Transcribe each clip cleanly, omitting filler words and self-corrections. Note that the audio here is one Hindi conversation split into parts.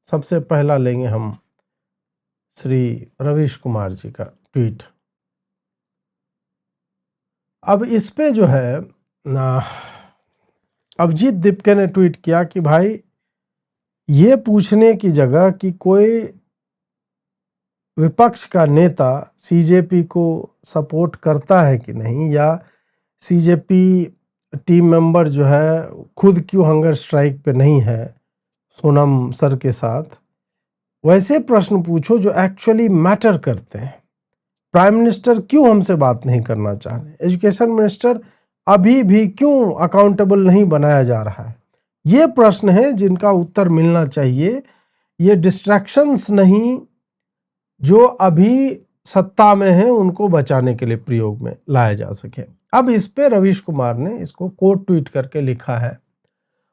सबसे पहला लेंगे हम श्री रवीश कुमार जी का ट्वीट। अब इस पे जो है अभिजीत दीपके ने ट्वीट किया कि भाई ये पूछने की जगह कि कोई विपक्ष का नेता सीजेपी को सपोर्ट करता है कि नहीं, या सीजेपी टीम मेंबर जो है खुद क्यों हंगर स्ट्राइक पे नहीं है सोनम सर के साथ, वैसे प्रश्न पूछो जो एक्चुअली मैटर करते हैं। प्राइम मिनिस्टर क्यों हमसे बात नहीं करना चाह रहे, एजुकेशन मिनिस्टर अभी भी क्यों अकाउंटेबल नहीं बनाया जा रहा है, ये प्रश्न है जिनका उत्तर मिलना चाहिए। ये डिस्ट्रैक्शंस नहीं जो अभी सत्ता में हैं उनको बचाने के लिए प्रयोग में लाया जा सके। अब इस पे रवीश कुमार ने इसको कोट ट्वीट करके लिखा है,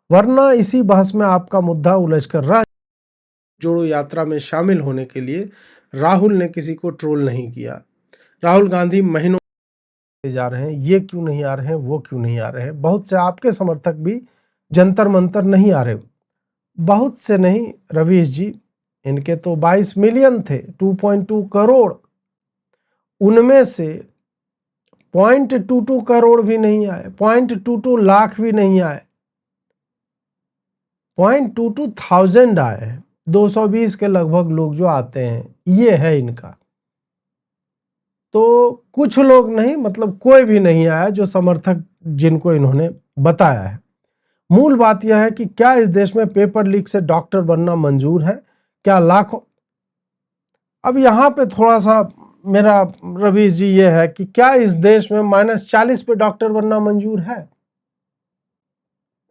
वरना इसी बहस में आपका मुद्दा उलझकर रह जोड़ो यात्रा में शामिल होने के लिए राहुल ने किसी को ट्रोल नहीं किया। राहुल गांधी महीनों जा रहे हैं, ये क्यों नहीं आ रहे हैं, वो क्यों नहीं आ रहे हैं। बहुत से आपके समर्थक भी जंतर मंतर नहीं आ रहे, बहुत से नहीं रवीश जी, इनके तो 22 मिलियन थे, 2.2 करोड़, उनमें से 0.22 करोड़ भी नहीं आए, 0.22 लाख भी नहीं आए, 0.22 थाउजेंड आए, 220 के लगभग लोग जो आते हैं, ये है इनका। तो कुछ लोग नहीं, मतलब कोई भी नहीं आया जो समर्थक जिनको इन्होंने बताया है। मूल बात यह है कि क्या इस देश में पेपर लीक से डॉक्टर बनना मंजूर है, क्या लाखों। अब यहाँ पे थोड़ा सा मेरा रवीश जी ये है कि क्या इस देश में -40 पे डॉक्टर बनना मंजूर है?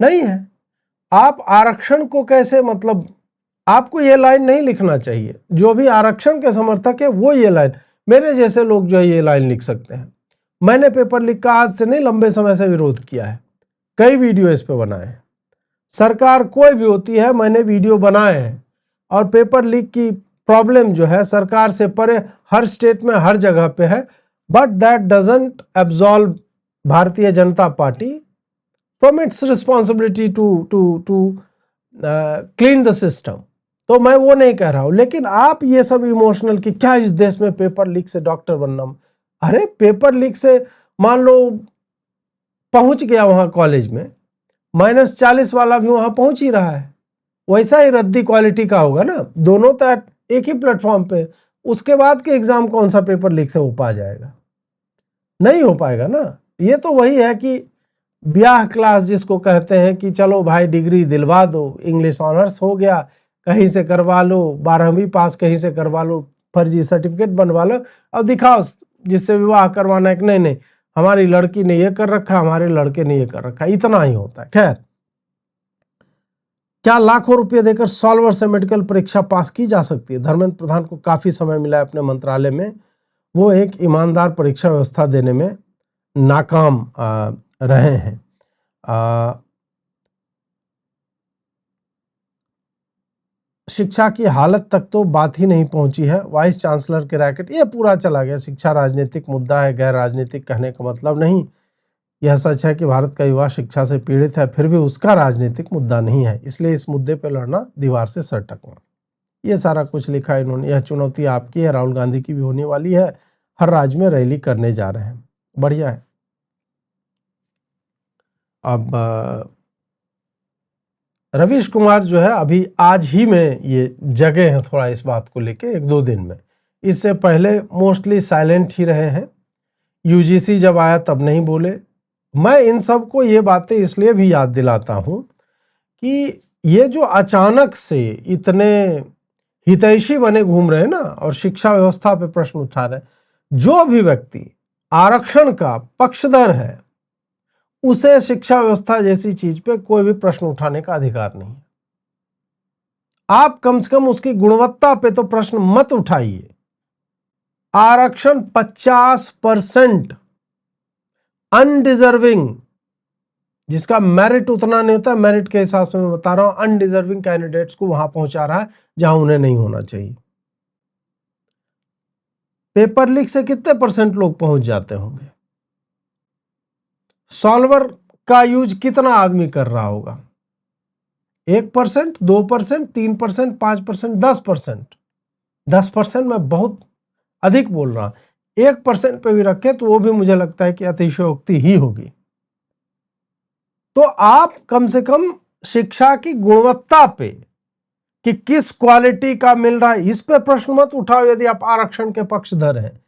नहीं है। आप आरक्षण को कैसे, मतलब आपको ये लाइन नहीं लिखना चाहिए। जो भी आरक्षण के समर्थक है वो ये लाइन, मेरे जैसे लोग जो है ये लाइन लिख सकते हैं। मैंने पेपर लीक का आज से नहीं, लंबे समय से विरोध किया है, कई वीडियो इस पे बनाए हैं। सरकार कोई भी होती है, मैंने वीडियो बनाए हैं। और पेपर लीक की प्रॉब्लम जो है सरकार से परे हर स्टेट में हर जगह पे है, but that doesn't absolve Bharatiya Janata Party from its responsibility to clean the system. तो मैं वो नहीं कह रहा हूं, लेकिन आप ये सब इमोशनल कि क्या इस देश में पेपर लीक से डॉक्टर बनना, अरे पेपर लीक से मान लो पहुंच गया वहां कॉलेज में, -40 वाला भी वहां पहुंच ही रहा है, वैसा ही रद्दी क्वालिटी का होगा ना, दोनों तो एक ही प्लेटफॉर्म पे। उसके बाद के एग्जाम कौन सा पेपर लीक से हो पा जाएगा, नहीं हो पाएगा ना। ये तो वही है कि ब्याह क्लास जिसको कहते हैं कि चलो भाई डिग्री दिलवा दो, इंग्लिश ऑनर्स हो गया, कहीं से करवा लो, 12वीं पास कहीं से करवा लो, फर्जी सर्टिफिकेट बनवा लो और दिखाओ जिससे विवाह करवाना है कि नहीं नहीं हमारी लड़की ने ये कर रखा, हमारे लड़के ने ये कर रखा, इतना ही होता है। खैर, क्या लाखों रुपए देकर सॉल्वर से मेडिकल परीक्षा पास की जा सकती है? धर्मेंद्र प्रधान को काफी समय मिला है अपने मंत्रालय में, वो एक ईमानदार परीक्षा व्यवस्था देने में नाकाम रहे हैं। शिक्षा की हालत तक तो बात ही नहीं पहुंची है, वाइस चांसलर के रैकेट, ये पूरा चला गया। शिक्षा राजनीतिक मुद्दा है, गैर राजनीतिक कहने का मतलब नहीं। यह सच है कि भारत का युवा शिक्षा से पीड़ित है, फिर भी उसका राजनीतिक मुद्दा नहीं है, इसलिए इस मुद्दे पर लड़ना दीवार से सर टकराना। ये सारा कुछ लिखा इन्होंने। यह चुनौती आपकी है, राहुल गांधी की भी होने वाली है, हर राज्य में रैली करने जा रहे हैं, बढ़िया है। अब रवीश कुमार जो है अभी आज ही में ये जगह है थोड़ा इस बात को लेके, 1-2 दिन में, इससे पहले मोस्टली साइलेंट ही रहे हैं। यूजीसी जब आया तब नहीं बोले। मैं इन सब को ये बातें इसलिए भी याद दिलाता हूं कि ये जो अचानक से इतने हितैषी बने घूम रहे हैं ना और शिक्षा व्यवस्था पे प्रश्न उठा रहे हैं, जो भी व्यक्ति आरक्षण का पक्षधर है उसे शिक्षा व्यवस्था जैसी चीज पे कोई भी प्रश्न उठाने का अधिकार नहीं है। आप कम से कम उसकी गुणवत्ता पे तो प्रश्न मत उठाइए। आरक्षण 50% अनडिजर्विंग, जिसका मेरिट उतना नहीं होता, मेरिट के हिसाब से मैं बता रहा हूं, अनडिजर्विंग कैंडिडेट्स को वहां पहुंचा रहा है जहां उन्हें नहीं होना चाहिए। पेपर लीक से कितने % लोग पहुंच जाते होंगे? सॉल्वर का यूज कितना आदमी कर रहा होगा? 1%, 2%, 3%, 5%, 10%। 10% मैं बहुत अधिक बोल रहा हूं। 1% पे भी रखे तो वो भी मुझे लगता है कि अतिशयोक्ति ही होगी। तो आप कम से कम शिक्षा की गुणवत्ता पे कि किस क्वालिटी का मिल रहा है, इस पे प्रश्न मत उठाओ यदि आप आरक्षण के पक्षधर हैं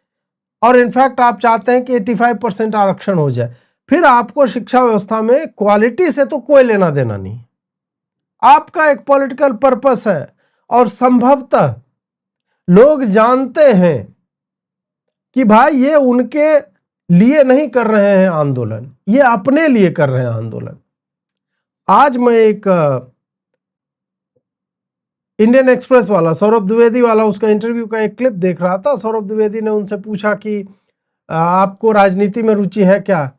और इनफैक्ट आप चाहते हैं कि 85% आरक्षण हो जाए। फिर आपको शिक्षा व्यवस्था में क्वालिटी से तो कोई लेना देना नहीं। आपका एक पॉलिटिकल पर्पस है और संभवतः लोग जानते हैं कि भाई ये उनके लिए नहीं कर रहे हैं आंदोलन, ये अपने लिए कर रहे हैं आंदोलन। आज मैं एक इंडियन एक्सप्रेस वाला सौरभ द्विवेदी वाला उसका इंटरव्यू का एक क्लिप देख रहा था। सौरभ द्विवेदी ने उनसे पूछा कि आपको राजनीति में रुचि है क्या?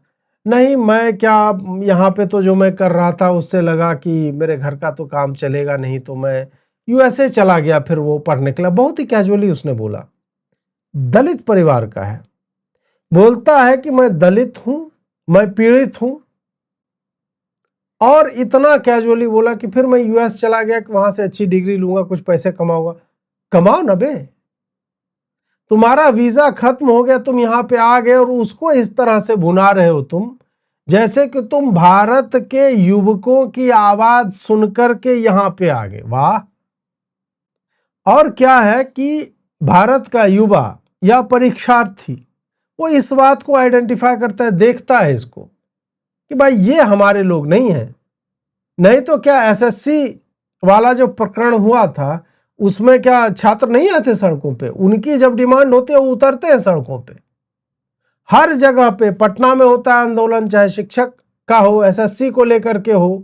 नहीं, मैं क्या, यहाँ पे तो जो मैं कर रहा था उससे लगा कि मेरे घर का तो काम चलेगा नहीं, तो मैं यूएसए चला गया फिर वो पढ़ने के लिए। बहुत ही कैजुअली उसने बोला। दलित परिवार का है, बोलता है कि मैं दलित हूं, मैं पीड़ित हूं, और इतना कैजुअली बोला कि फिर मैं यूएस चला गया कि वहां से अच्छी डिग्री लूंगा, कुछ पैसे कमाऊंगा। कमाओ ना बे, तुम्हारा वीजा खत्म हो गया, तुम यहां पे आ गए और उसको इस तरह से भुना रहे हो तुम, जैसे कि तुम भारत के युवकों की आवाज सुनकर के यहां पे आ गए। वाह! और क्या है कि भारत का युवा या परीक्षार्थी वो इस बात को आइडेंटिफाई करता है, देखता है इसको कि भाई ये हमारे लोग नहीं है। नहीं तो क्या एसएससी वाला जो प्रकरण हुआ था उसमें क्या छात्र नहीं आते सड़कों पे? उनकी जब डिमांड होती है वो उतरते हैं सड़कों पे। हर जगह पे, पटना में होता है आंदोलन, चाहे शिक्षक का हो, एसएससी को लेकर के हो।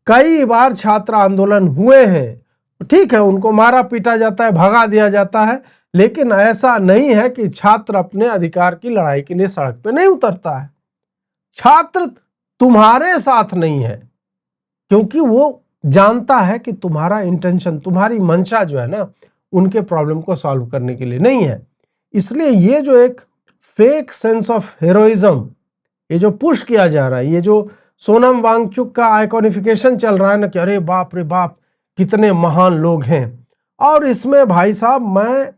कई बार छात्र आंदोलन हुए हैं। ठीक है, उनको मारा पीटा जाता है, भगा दिया जाता है, लेकिन ऐसा नहीं है कि छात्र अपने अधिकार की लड़ाई के लिए सड़क पे नहीं उतरता है। छात्र तुम्हारे साथ नहीं है क्योंकि वो जानता है कि तुम्हारा इंटेंशन, तुम्हारी मंशा जो है ना, उनके प्रॉब्लम को सॉल्व करने के लिए नहीं है। इसलिए ये जो एक फेक सेंस ऑफ हीरोइज्म, ये जो पुश किया जा रहा है, ये जो सोनम वांगचुक का आइकॉनिफिकेशन चल रहा है ना कि अरे बाप रे बाप कितने महान लोग हैं, और इसमें भाई साहब मैं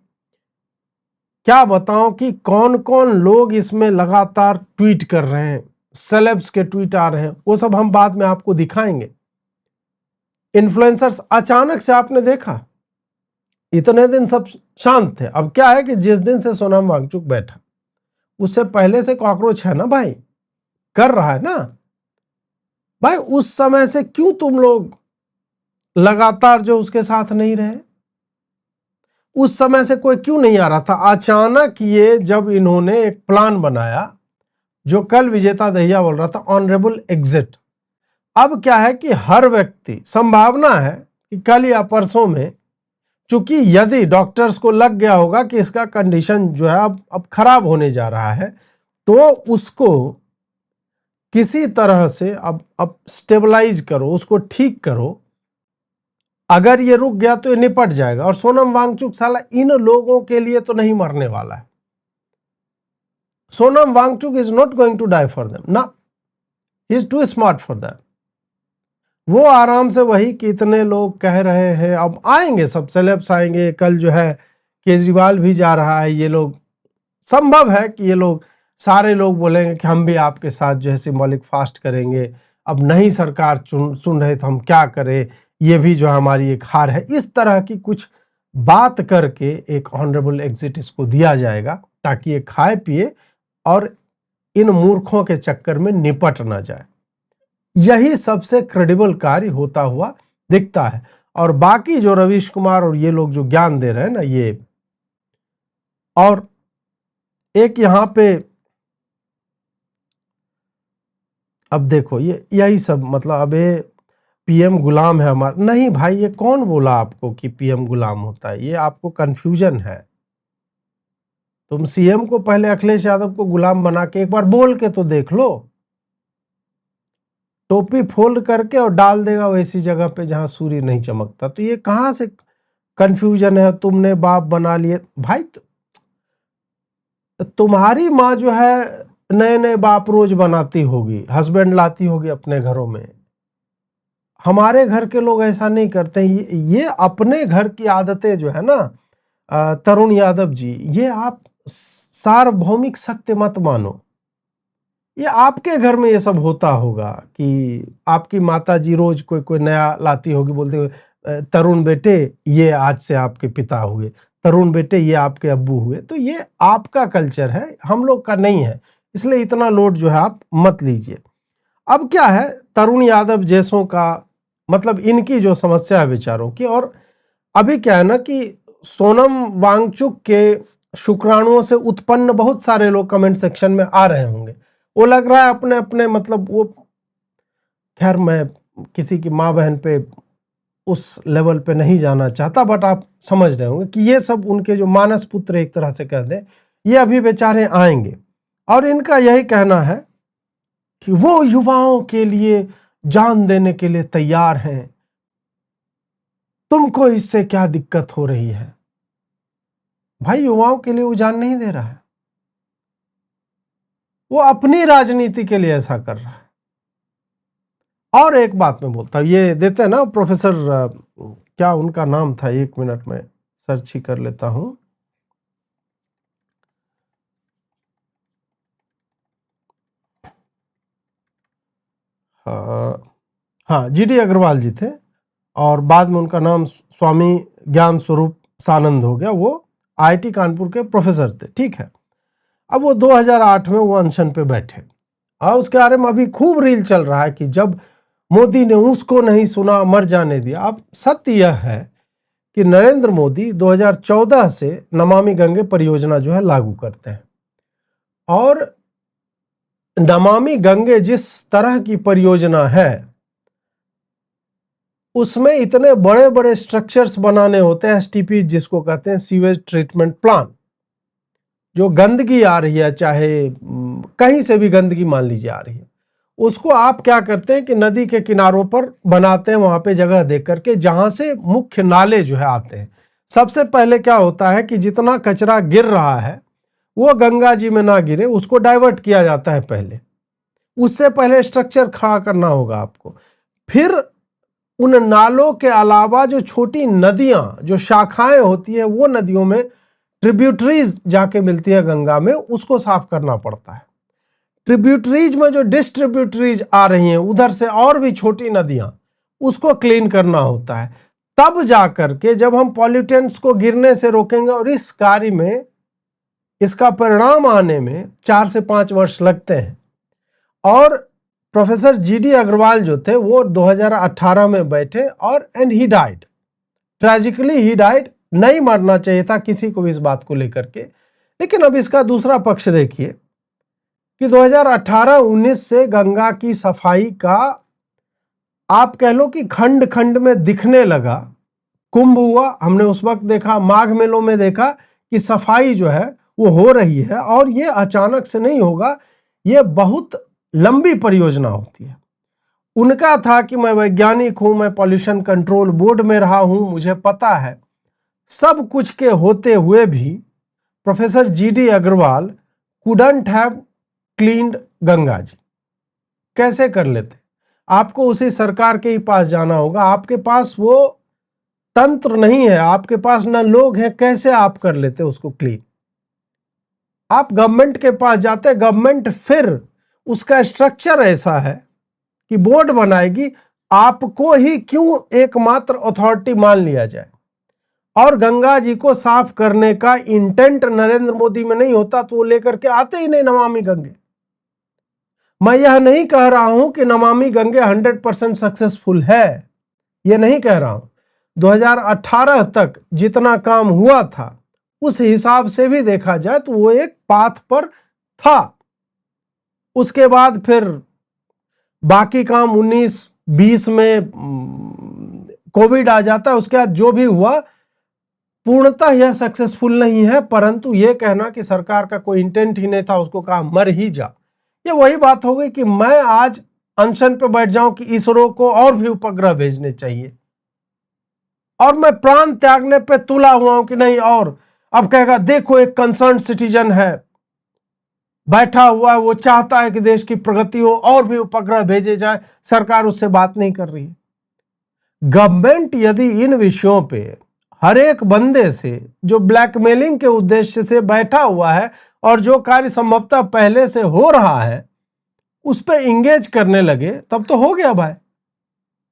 क्या बताऊं कि कौन कौन लोग इसमें लगातार ट्वीट कर रहे हैं, सेलेब्स के ट्वीट आ रहे हैं, वो सब हम बाद में आपको दिखाएंगे। इन्फ्लुएंसर्स, अचानक से आपने देखा इतने दिन सब शांत थे। अब क्या है कि जिस दिन से सोनम वांगचुक बैठा उससे पहले से कॉकरोच है ना भाई, कर रहा है ना भाई। उस समय से क्यों तुम लोग लगातार जो उसके साथ नहीं रहे? उस समय से कोई क्यों नहीं आ रहा था? अचानक ये जब इन्होंने एक प्लान बनाया, जो कल विजेता दहिया बोल रहा था, ऑनरेबल एग्जिट। अब क्या है कि हर व्यक्ति, संभावना है कि कल या परसों में, चूंकि यदि डॉक्टर्स को लग गया होगा कि इसका कंडीशन जो है अब खराब होने जा रहा है, तो उसको किसी तरह से अब स्टेबलाइज करो, उसको ठीक करो। अगर ये रुक गया तो ये निपट जाएगा। और सोनम वांगचुक साला इन लोगों के लिए तो नहीं मरने वाला है। Sonam Wangchuk is not going to die for them ना, he is too smart for that. वो आराम से, वही कि इतने लोग कह रहे हैं, अब आएंगे सब सेलेब्स आएंगे। कल जो है केजरीवाल भी जा रहा है। ये लोग, संभव है कि ये लोग सारे लोग बोलेंगे कि हम भी आपके साथ जो है सिंबॉलिक फास्ट करेंगे, अब नहीं सरकार सुन रहे तो हम क्या करें, ये भी जो हमारी एक हार है। इस तरह की कुछ बात करके एक ऑनरेबल एग्जिट इसको दिया जाएगा ताकि ये खाए पिए और इन मूर्खों के चक्कर में निपट ना जाए। यही सबसे क्रेडिबल कार्य होता हुआ दिखता है। और बाकी जो रवीश कुमार और ये लोग जो ज्ञान दे रहे हैं ना, ये, और एक यहां पे अब देखो ये यही सब, मतलब अब ये पीएम गुलाम है हमारा। नहीं भाई, ये कौन बोला आपको कि पीएम गुलाम होता है? ये आपको कंफ्यूजन है। तुम सीएम को पहले अखिलेश यादव को गुलाम बना के एक बार बोल के तो देख लो। टोपी फोल्ड करके और डाल देगा वैसी जगह पे जहां सूर्य नहीं चमकता। तो ये कहां से कंफ्यूजन है? तुमने बाप बना लिए भाई। तुम्हारी माँ जो है नए नए बाप रोज बनाती होगी, हस्बैंड लाती होगी अपने घरों में। हमारे घर के लोग ऐसा नहीं करते। ये अपने घर की आदतें जो है ना तरुण यादव जी, ये आप सार्वभौमिक सत्य मत मानो। ये आपके घर में ये सब होता होगा कि आपकी माता जी रोज कोई कोई नया लाती होगी, बोलते हुए तरुण बेटे ये आज से आपके पिता हुए, तरुण बेटे ये आपके अब्बू हुए। तो ये आपका कल्चर है, हम लोग का नहीं है, इसलिए इतना लोड जो है आप मत लीजिए। अब क्या है, तरुण यादव जैसों का मतलब इनकी जो समस्या है विचारों की, और अभी क्या है ना कि सोनम वांगचुक के शुक्राणुओं से उत्पन्न बहुत सारे लोग कमेंट सेक्शन में आ रहे होंगे। वो लग रहा है अपने अपने मतलब वो, खैर मैं किसी की माँ बहन पे उस लेवल पे नहीं जाना चाहता, बट आप समझ रहे होंगे कि ये सब उनके जो मानस पुत्र एक तरह से कह दें, ये अभी बेचारे आएंगे और इनका यही कहना है कि वो युवाओं के लिए जान देने के लिए तैयार हैं, तुमको इससे क्या दिक्कत हो रही है। भाई युवाओं के लिए वो जान नहीं दे रहा है, वो अपनी राजनीति के लिए ऐसा कर रहा है। और एक बात मैं बोलता हूं, ये देते हैं ना प्रोफेसर, क्या उनका नाम था, एक मिनट में सर्च ही कर लेता हूं। हाँ, जीडी अग्रवाल जी थे और बाद में उनका नाम स्वामी ज्ञान स्वरूप सानंद हो गया। वो आईआईटी कानपुर के प्रोफेसर थे, ठीक है। अब वो 2008 में वो अनशन पे बैठे और उसके बारे में अभी खूब रील चल रहा है कि जब मोदी ने उसको नहीं सुना मर जाने दिया। अब सत्य यह है कि नरेंद्र मोदी 2014 से नमामि गंगे परियोजना जो है लागू करते हैं, और नमामि गंगे जिस तरह की परियोजना है उसमें इतने बड़े बड़े स्ट्रक्चर्स बनाने होते हैं, एसटीपी जिसको कहते हैं, सीवेज ट्रीटमेंट प्लांट। जो गंदगी आ रही है, चाहे कहीं से भी गंदगी मान लीजिए आ रही है, उसको आप क्या करते हैं कि नदी के किनारों पर बनाते हैं, वहां पे जगह दे करके जहां से मुख्य नाले जो है आते हैं। सबसे पहले क्या होता है कि जितना कचरा गिर रहा है वो गंगा जी में ना गिरे, उसको डाइवर्ट किया जाता है पहले। उससे पहले स्ट्रक्चर खड़ा करना होगा आपको। फिर उन नालों के अलावा जो छोटी नदियां, जो शाखाएं होती है, वो नदियों में ट्रिब्यूटरीज जाके मिलती है गंगा में, उसको साफ करना पड़ता है। ट्रिब्यूटरीज में जो डिस्ट्रिब्यूटरीज आ रही हैं उधर से और भी छोटी नदियां, उसको क्लीन करना होता है। तब जाकर के जब हम पॉल्यूटेंट्स को गिरने से रोकेंगे, और इस कार्य में इसका परिणाम आने में 4 से 5 वर्ष लगते हैं। और प्रोफेसर जीडी अग्रवाल जो थे वो 2018 में बैठे और and he died, tragically he died. नहीं मरना चाहिए था किसी को भी इस बात को लेकर के। लेकिन अब इसका दूसरा पक्ष देखिए कि 2018-19 से गंगा की सफाई का आप कह लो कि खंड खंड में दिखने लगा। कुंभ हुआ, हमने उस वक्त देखा, माघ मेलों में देखा कि सफाई जो है वो हो रही है, और ये अचानक से नहीं होगा, ये बहुत लंबी परियोजना होती है। उनका था कि मैं वैज्ञानिक हूं, मैं पॉल्यूशन कंट्रोल बोर्ड में रहा हूं, मुझे पता है। सब कुछ के होते हुए भी professor GD Agarwal couldn't have cleaned Ganga ji. कैसे कर लेते? आपको उसी सरकार के ही पास जाना होगा, आपके पास वो तंत्र नहीं है, आपके पास ना लोग हैं, कैसे आप कर लेते उसको क्लीन? आप गवर्नमेंट के पास जाते, गवर्नमेंट फिर उसका स्ट्रक्चर ऐसा है कि बोर्ड बनाएगी, आपको ही क्यों एकमात्र अथॉरिटी मान लिया जाए। और गंगा जी को साफ करने का इंटेंट नरेंद्र मोदी में नहीं होता तो वो लेकर के आते ही नहीं नमामि गंगे। मैं यह नहीं कह रहा हूं कि नमामि गंगे 100% सक्सेसफुल है, यह नहीं कह रहा हूं। 2018 तक जितना काम हुआ था उस हिसाब से भी देखा जाए तो वो एक पाथ पर था। उसके बाद फिर बाकी काम 19-20 में कोविड आ जाता है, उसके बाद जो भी हुआ पूर्णतः यह सक्सेसफुल नहीं है। परंतु यह कहना कि सरकार का कोई इंटेंट ही नहीं था, उसको कहा मर ही जा, ये वही बात हो गई कि मैं आज अनशन पे बैठ जाऊं कि इसरो को और भी उपग्रह भेजने चाहिए, और मैं प्राण त्यागने पे तुला हुआ हूं कि नहीं। और अब कहेगा देखो एक कंसर्न सिटीजन है, बैठा हुआ है, वो चाहता है कि देश की प्रगति हो, और भी उपग्रह भेजे जाए, सरकार उससे बात नहीं कर रही है। गवर्नमेंट यदि इन विषयों पे हर एक बंदे से जो ब्लैकमेलिंग के उद्देश्य से बैठा हुआ है और जो कार्य संभवतः पहले से हो रहा है उस पे इंगेज करने लगे, तब तो हो गया भाई।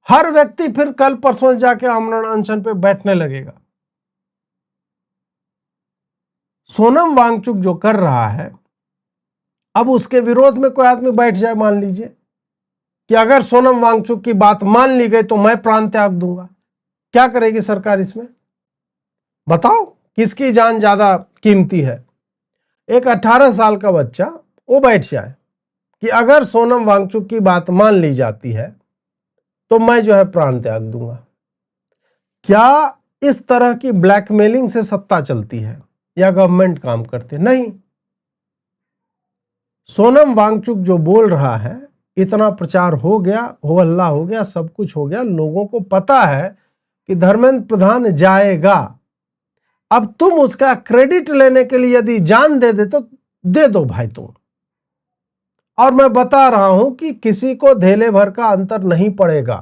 हर व्यक्ति फिर कल परसों जाके आमरण अनशन पे बैठने लगेगा। सोनम वांगचुक जो कर रहा है, अब उसके विरोध में कोई आदमी बैठ जाए, मान लीजिए कि अगर सोनम वांगचुक की बात मान ली गई तो मैं प्राण त्याग दूंगा, क्या करेगी सरकार इसमें? बताओ किसकी जान ज्यादा कीमती है? एक 18 साल का बच्चा वो बैठ जाए कि अगर सोनम वांगचुक की बात मान ली जाती है तो मैं जो है प्राण त्याग दूंगा। क्या इस तरह की ब्लैकमेलिंग से सत्ता चलती है या गवर्नमेंट काम करती? नहीं। सोनम वांगचुक जो बोल रहा है, इतना प्रचार हो गया, हो हल्ला हो गया, सब कुछ हो गया, लोगों को पता है कि धर्मेंद्र प्रधान जाएगा। अब तुम उसका क्रेडिट लेने के लिए यदि जान दे तो दे दो भाई तुम। और मैं बता रहा हूं कि किसी को धेले भर का अंतर नहीं पड़ेगा,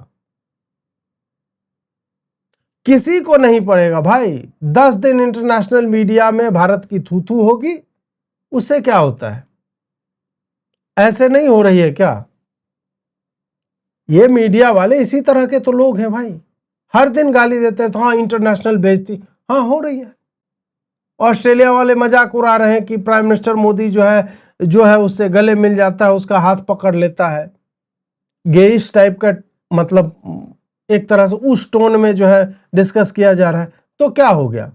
किसी को नहीं पड़ेगा भाई। 10 दिन इंटरनेशनल मीडिया में भारत की थू थू होगी, उससे क्या होता है? ऐसे नहीं हो रही है क्या? ये मीडिया वाले इसी तरह के तो लोग हैं भाई, हर दिन गाली देते हैं तो हाँ इंटरनेशनल बेइज्जती, हाँ हो रही है। ऑस्ट्रेलिया वाले मजाक उड़ा रहे हैं कि प्राइम मिनिस्टर मोदी जो है उससे गले मिल जाता है, उसका हाथ पकड़ लेता है, गेइश टाइप का, मतलब एक तरह से उस टोन में जो है डिस्कस किया जा रहा है। तो क्या हो गया?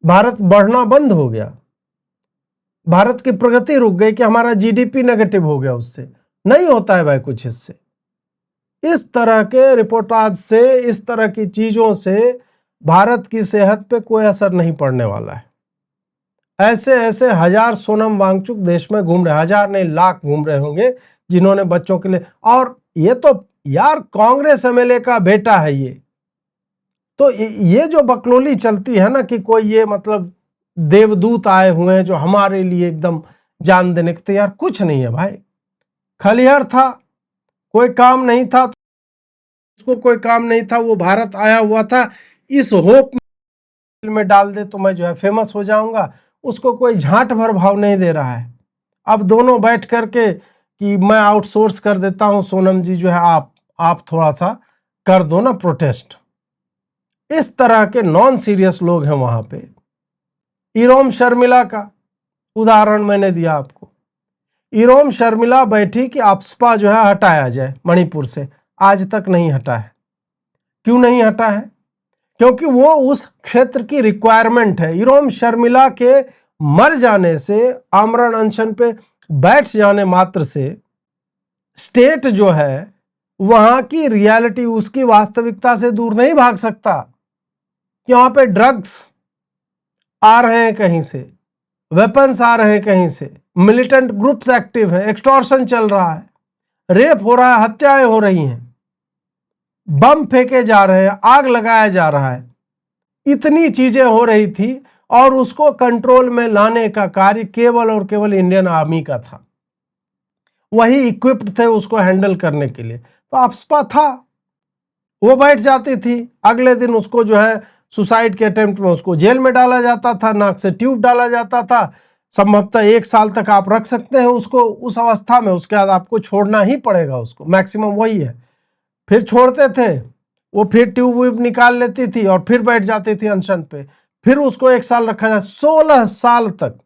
भारत बढ़ना बंद हो गया, भारत की प्रगति रुक गई कि हमारा जीडीपी नेगेटिव हो गया? उससे नहीं होता है भाई कुछ। इससे, इस तरह के रिपोर्टाज से, इस तरह की चीजों से भारत की सेहत पे कोई असर नहीं पड़ने वाला है। ऐसे ऐसे हजार सोनम वांगचुक देश में घूम रहे, हजार नहीं लाख घूम रहे होंगे जिन्होंने बच्चों के लिए। और ये तो यार कांग्रेस एमएलए का बेटा है ये, तो ये जो बकलोली चलती है ना कि कोई ये मतलब देवदूत आए हुए हैं जो हमारे लिए एकदम जान देने के, तो यार कुछ नहीं है भाई। खलिहर था, कोई काम नहीं था, उसको कोई काम नहीं था, वो भारत आया हुआ था इस होप में डाल दे तो मैं जो है फेमस हो जाऊंगा। उसको कोई झांट भर भाव नहीं दे रहा है। अब दोनों बैठ करके कि मैं आउटसोर्स कर देता हूं, सोनम जी जो है आप थोड़ा सा कर दो ना प्रोटेस्ट। इस तरह के नॉन सीरियस लोग हैं वहां पे। इरोम शर्मिला का उदाहरण मैंने दिया आपको। इरोम शर्मिला बैठी कि आफ्सपा जो है हटाया जाए मणिपुर से, आज तक नहीं हटा है। क्यों नहीं हटा है? क्योंकि वो उस क्षेत्र की रिक्वायरमेंट है। इरोम शर्मिला के मर जाने से, आमरण अनशन पे बैठ जाने मात्र से स्टेट जो है वहां की रियलिटी, उसकी वास्तविकता से दूर नहीं भाग सकता कि वहां पे ड्रग्स आ रहे हैं कहीं से, वेपन्स आ रहे हैं कहीं से, मिलिटेंट ग्रुप्स एक्टिव हैं, एक्सटॉर्शन चल रहा है, रेप हो रहा है, हत्याएं हो रही हैं, बम फेंके जा रहे हैं, आग लगाया जा रहा है, इतनी चीजें हो रही थी और उसको कंट्रोल में लाने का कार्य केवल और केवल इंडियन आर्मी का था। वही इक्विप्ड थे उसको हैंडल करने के लिए। तो आफ्सपा था, वो बैठ जाती थी, अगले दिन उसको जो है सुसाइड के अटेम्प्ट में उसको जेल में डाला जाता था, नाक से ट्यूब डाला जाता था, संभवतः 1 साल तक आप रख सकते हैं उसको उस अवस्था में, उसके बाद आपको छोड़ना ही पड़ेगा उसको, मैक्सिमम वही है। फिर छोड़ते थे, वो फिर ट्यूब व्यूब निकाल लेती थी और फिर बैठ जाती थी अनशन पे, फिर उसको 1 साल रखा जाए। 16 साल तक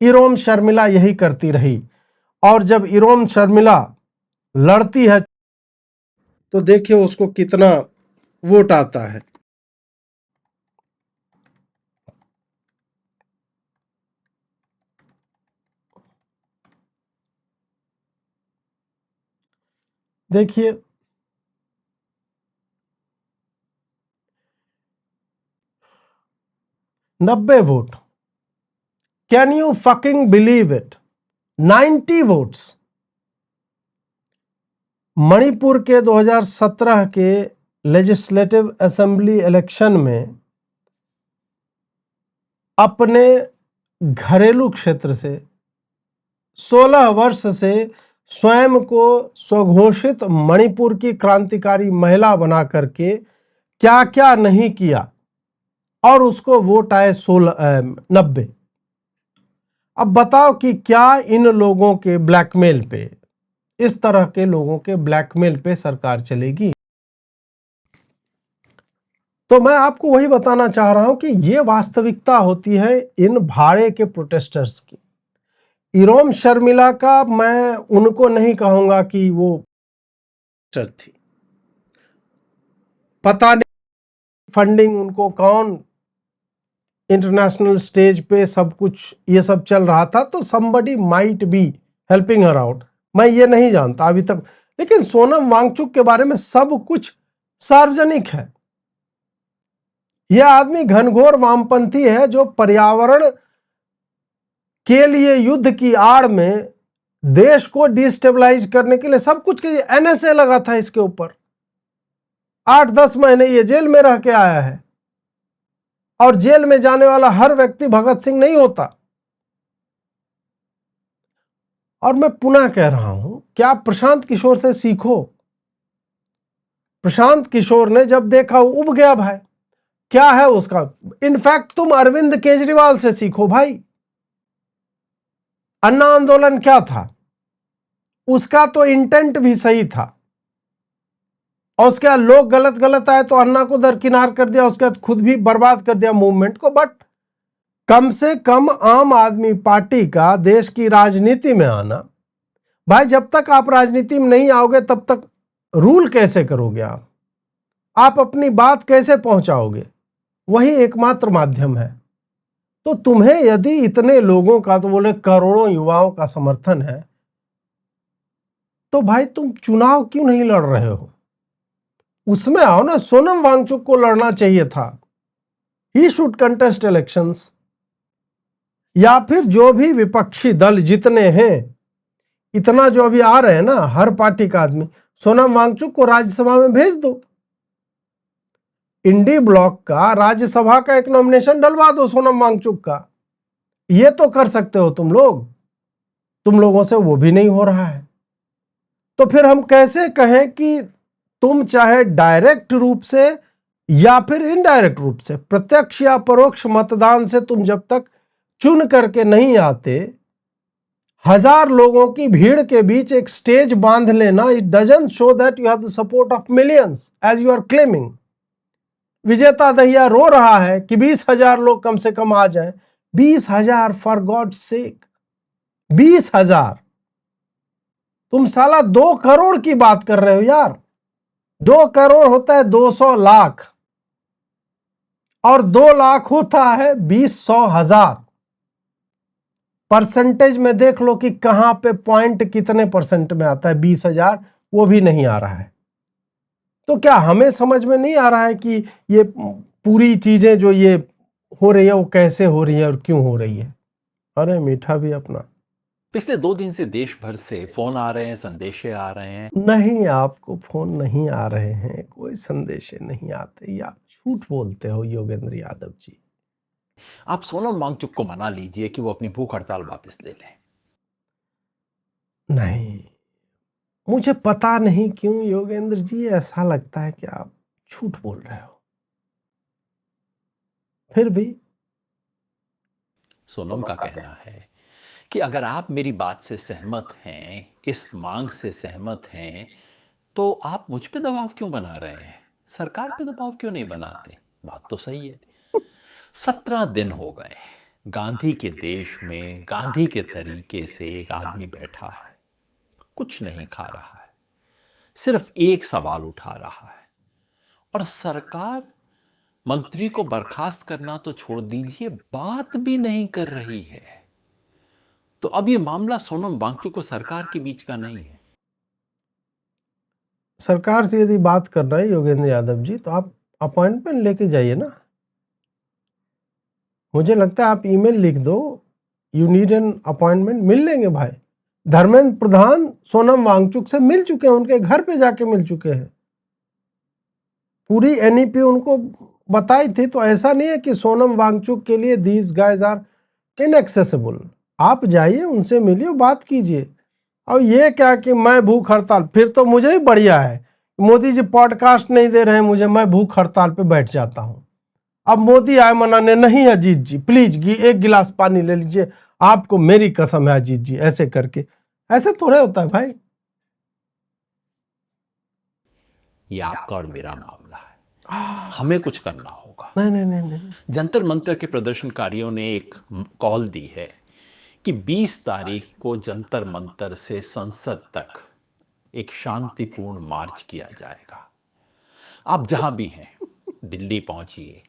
इरोम शर्मिला यही करती रही। और जब इरोम शर्मिला लड़ती है तो देखिए उसको कितना वोट आता है। देखिए 90 vote, can you fucking believe it? 90 votes. Manipur के 2017 के लेजिस्लेटिव असेंबली इलेक्शन में अपने घरेलू क्षेत्र से 16 वर्ष से स्वयं को स्वघोषित मणिपुर की क्रांतिकारी महिला बना करके क्या क्या नहीं किया, और उसको वोट आए 90। अब बताओ कि क्या इन लोगों के ब्लैकमेल पे, इस तरह के लोगों के ब्लैकमेल पे सरकार चलेगी? तो मैं आपको वही बताना चाह रहा हूं कि ये वास्तविकता होती है इन भाड़े के प्रोटेस्टर्स की। इरोम शर्मिला का मैं उनको नहीं कहूंगा कि वो थी, पता नहीं फंडिंग उनको कौन, इंटरनेशनल स्टेज पे सब कुछ ये सब चल रहा था, तो somebody might be helping her out, मैं ये नहीं जानता अभी तक। लेकिन सोनम वांगचुक के बारे में सब कुछ सार्वजनिक है। यह आदमी घनघोर वामपंथी है जो पर्यावरण के लिए युद्ध की आड़ में देश को डिस्टेबलाइज करने के लिए सब कुछ के एनएसए लगा था इसके ऊपर। 8-10 महीने ये जेल में रह के आया है, और जेल में जाने वाला हर व्यक्ति भगत सिंह नहीं होता। और मैं पुनः कह रहा हूं कि आप प्रशांत किशोर से सीखो। प्रशांत किशोर ने जब देखा उब गया भाई, क्या है उसका। इनफैक्ट तुम अरविंद केजरीवाल से सीखो भाई। अन्ना आंदोलन क्या था, उसका तो इंटेंट भी सही था, और उसके बाद लोग गलत गलत आए तो अन्ना को दरकिनार कर दिया, उसके बाद खुद भी बर्बाद कर दिया मूवमेंट को। बट कम से कम आम आदमी पार्टी का देश की राजनीति में आना, भाई जब तक आप राजनीति में नहीं आओगे तब तक रूल कैसे करोगे आप अपनी बात कैसे पहुंचाओगे? वही एकमात्र माध्यम है। तो तुम्हें यदि इतने लोगों का, तो बोले करोड़ों युवाओं का समर्थन है, तो भाई तुम चुनाव क्यों नहीं लड़ रहे हो? उसमें आओ ना। सोनम वांगचुक को लड़ना चाहिए था, ही शुड कंटेस्ट इलेक्शंस। या फिर जो भी विपक्षी दल जितने हैं, इतना जो अभी आ रहे हैं ना हर पार्टी का आदमी, सोनम वांगचुक को राज्यसभा में भेज दो। इंडी ब्लॉक का राज्यसभा का एक नॉमिनेशन डलवा दो सोनम वांगचुक का। ये तो कर सकते हो तुम लोग, तुम लोगों से वो भी नहीं हो रहा है। तो फिर हम कैसे कहें कि तुम चाहे डायरेक्ट रूप से या फिर इनडायरेक्ट रूप से, प्रत्यक्ष या परोक्ष मतदान से तुम जब तक चुन करके नहीं आते, हजार लोगों की भीड़ के बीच एक स्टेज बांध लेना, it doesn't show that you have the support of millions as you are claiming. Vijeta Dahiya रो रहा है कि 20,000 लोग कम से कम आ जाएं। 20,000 फॉर गॉड सेक, 20,000। तुम साला 2 करोड़ की बात कर रहे हो यार। 2 करोड़ होता है 200 लाख, और 2 लाख होता है 20,000। परसेंटेज में देख लो कि कहां पे पॉइंट कितने परसेंट में आता है। 20,000 वो भी नहीं आ रहा है। तो क्या हमें समझ में नहीं आ रहा है कि ये पूरी चीजें जो ये हो रही है वो कैसे हो रही है और क्यों हो रही है? अरे मीठा भी अपना। पिछले 2 दिन से देश भर से फोन आ रहे हैं, संदेशे आ रहे हैं। नहीं, आपको फोन नहीं आ रहे हैं, कोई संदेशे नहीं आते। ये आप झूठ बोलते हो योगेंद्र यादव जी। आप सोनम वांगचुक को मना लीजिए कि वो अपनी भूख हड़ताल वापस ले लें। नहीं, मुझे पता नहीं क्यों योगेंद्र जी ऐसा लगता है कि आप झूठ बोल रहे हो। फिर भी सोनम का कहना है कि अगर आप मेरी बात से सहमत हैं, इस मांग से सहमत हैं, तो आप मुझ पे दबाव क्यों बना रहे हैं? सरकार पे दबाव क्यों नहीं बनाते? बात तो सही है। 17 दिन हो गए गांधी के देश में गांधी के तरीके से एक आदमी बैठा है, कुछ नहीं खा रहा है, सिर्फ एक सवाल उठा रहा है, और सरकार मंत्री को बर्खास्त करना तो छोड़ दीजिए, बात भी नहीं कर रही है। तो अब ये मामला सोनम वांगचुक को सरकार के बीच का नहीं है। सरकार से यदि बात कर रहे हैं योगेंद्र यादव जी, तो आप अपॉइंटमेंट लेके जाइए ना। मुझे लगता है आप ईमेल लिख दो, यू नीड एन अपॉइंटमेंट, मिल लेंगे भाई। धर्मेंद्र प्रधान सोनम वांगचुक से मिल चुके हैं, उनके घर पे जाके मिल चुके हैं, पूरी एनईपी उनको बताई थी। तो ऐसा नहीं है कि सोनम वांगचुक के लिए दीज गाइज आर इनएक्सेसिबल। आप जाइए, उनसे मिलिए, बात कीजिए। और ये क्या कि मैं भूख हड़ताल, फिर तो मुझे ही बढ़िया है, मोदी जी पॉडकास्ट नहीं दे रहे हैं मुझे, मैं भूख हड़ताल पे बैठ जाता हूँ। अब मोदी आए मनाने, नहीं अजीत जी प्लीज एक गिलास पानी ले लीजिए, आपको मेरी कसम है अजीत जी, ऐसे करके। ऐसे थोड़े होता है भाई। ये आपका और मेरा मामला है, हमें कुछ करना होगा। नहीं नहीं नहीं नहीं, जंतर मंतर के प्रदर्शनकारियों ने एक कॉल दी है कि 20 तारीख को जंतर मंतर से संसद तक एक शांतिपूर्ण मार्च किया जाएगा। आप जहां भी हैं, दिल्ली पहुंचिए,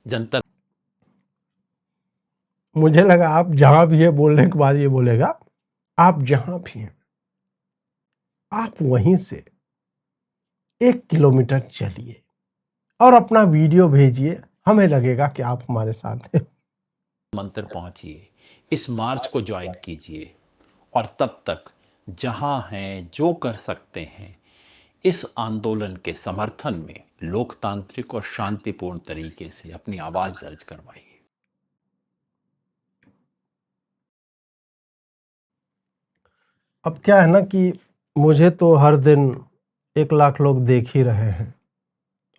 जंतर। मुझे लगा आप जहां भी है बोलने के बाद ये बोलेगा आप जहां भी हैं आप वहीं से 1 किलोमीटर चलिए और अपना वीडियो भेजिए, हमें लगेगा कि आप हमारे साथ हैं। मंतर पहुंचिए, इस मार्च को ज्वाइन कीजिए, और तब तक जहां हैं, जो कर सकते हैं, इस आंदोलन के समर्थन में लोकतांत्रिक और शांतिपूर्ण तरीके से अपनी आवाज दर्ज करवाइए। अब क्या है ना कि मुझे तो हर दिन 1 लाख लोग देख ही रहे हैं,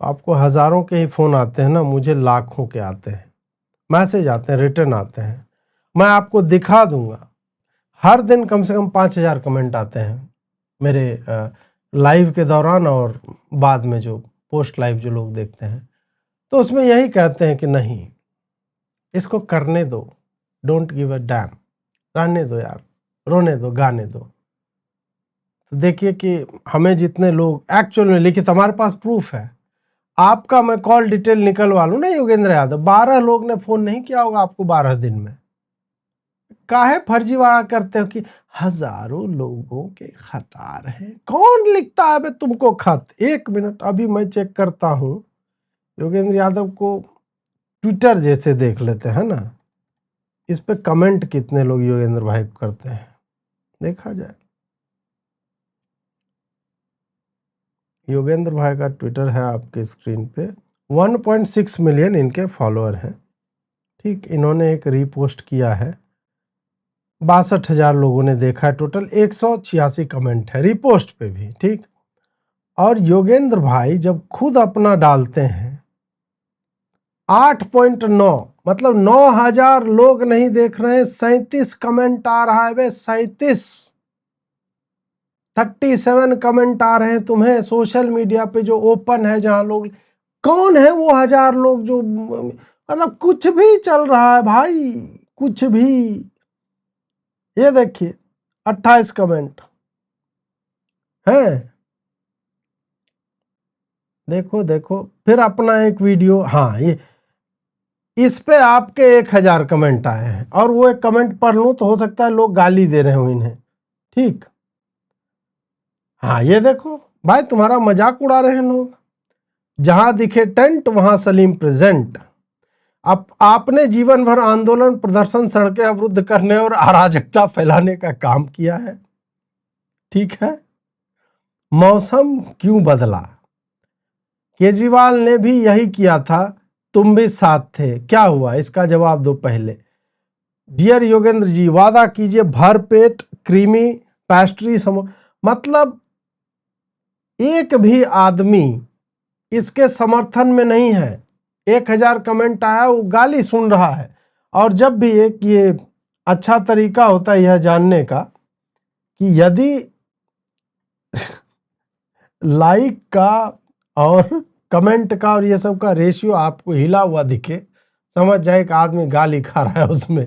तो आपको हजारों के ही फोन आते हैं ना, मुझे लाखों के आते हैं, मैसेज आते हैं, रिटर्न आते हैं। मैं आपको दिखा दूंगा, हर दिन कम से कम 5,000 कमेंट आते हैं मेरे लाइव के दौरान और बाद में जो पोस्ट लाइव जो लोग देखते हैं, तो उसमें यही कहते हैं कि नहीं इसको करने दो, डोंट गिव अ डैम, रहने दो यार, रोने दो, गाने दो। तो देखिए कि हमें जितने लोग एक्चुअल में लिखित, हमारे पास प्रूफ है, आपका मैं कॉल डिटेल निकलवा लूँ ना योगेंद्र यादव, 12 लोग ने फोन नहीं किया होगा आपको 12 दिन में। काहे फर्जीवाड़ा करते हो कि हजारों लोगों के खत आ रहे हैं, कौन लिखता है बे तुमको खत? 1 मिनट अभी मैं चेक करता हूं योगेंद्र यादव को, ट्विटर जैसे देख लेते हैं ना, इस पे कमेंट कितने लोग योगेंद्र भाई को करते हैं देखा जाए। योगेंद्र भाई का ट्विटर है आपके स्क्रीन पे, 1.6 मिलियन इनके फॉलोअर हैं। ठीक, इन्होंने एक रीपोस्ट किया है, 62,000 लोगों ने देखा है, टोटल 186 कमेंट है रिपोस्ट पे भी। ठीक, और योगेंद्र भाई जब खुद अपना डालते हैं 8.9, मतलब 9,000 लोग नहीं देख रहे हैं, 37 कमेंट आ रहा है बे, 37 कमेंट आ रहे हैं तुम्हें सोशल मीडिया पे जो ओपन है, जहां लोग, कौन है वो 1,000 लोग जो, मतलब कुछ भी चल रहा है भाई, कुछ भी। ये देखिए 28 कमेंट है, देखो देखो, फिर अपना एक वीडियो, हाँ ये इस पे आपके 1,000 कमेंट आए हैं, और वो एक कमेंट पढ़ लूं तो हो सकता है लोग गाली दे रहे हो इन्हें। ठीक, हाँ ये देखो भाई, तुम्हारा मजाक उड़ा रहे हैं लोग, जहां दिखे टेंट वहां सलीम प्रेजेंट। अब आपने जीवन भर आंदोलन, प्रदर्शन, सड़कें अवरुद्ध करने और अराजकता फैलाने का काम किया है। ठीक है, मौसम क्यों बदला? केजरीवाल ने भी यही किया था, तुम भी साथ थे, क्या हुआ इसका जवाब दो पहले। डियर योगेंद्र जी, वादा कीजिए भरपेट क्रीमी पेस्ट्री मतलब एक भी आदमी इसके समर्थन में नहीं है। 1,000 कमेंट आया, वो गाली सुन रहा है। और जब भी एक ये अच्छा तरीका होता है यह जानने का कि यदि लाइक का और कमेंट का और ये सब का रेशियो आपको हिला हुआ दिखे, समझ जाए कि आदमी गाली खा रहा है उसमें।